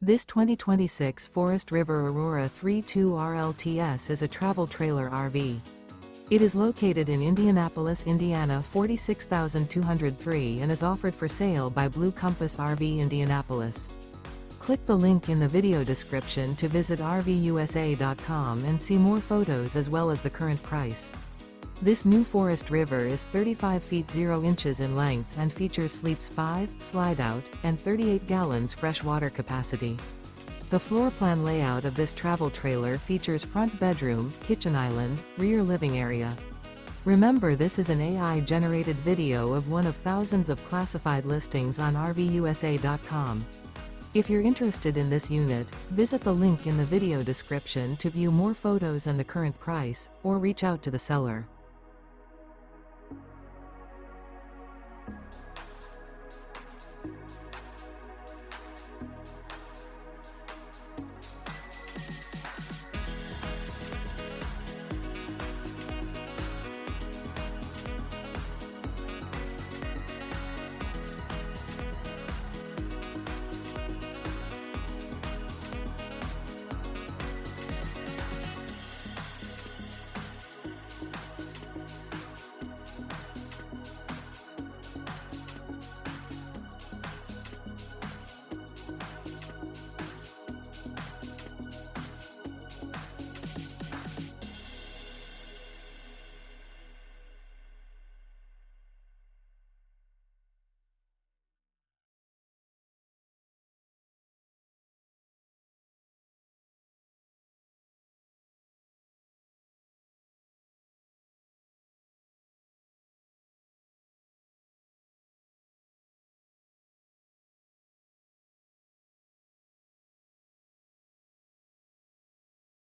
This 2026 Forest River Aurora 3.2 RLTS is a travel trailer RV. It is located in Indianapolis, Indiana 46203 and is offered for sale by Blue Compass RV Indianapolis. Click the link in the video description to visit RVUSA.com and see more photos as well as the current price. This new Forest River is 35 feet 0 inches in length and features sleeps 5, Slideout, and 38 gallons fresh water capacity. The floor plan layout of this travel trailer features front bedroom, kitchen island, rear living area. Remember, this is an AI-generated video of one of thousands of classified listings on RVUSA.com. If you're interested in this unit, visit the link in the video description to view more photos and the current price, or reach out to the seller.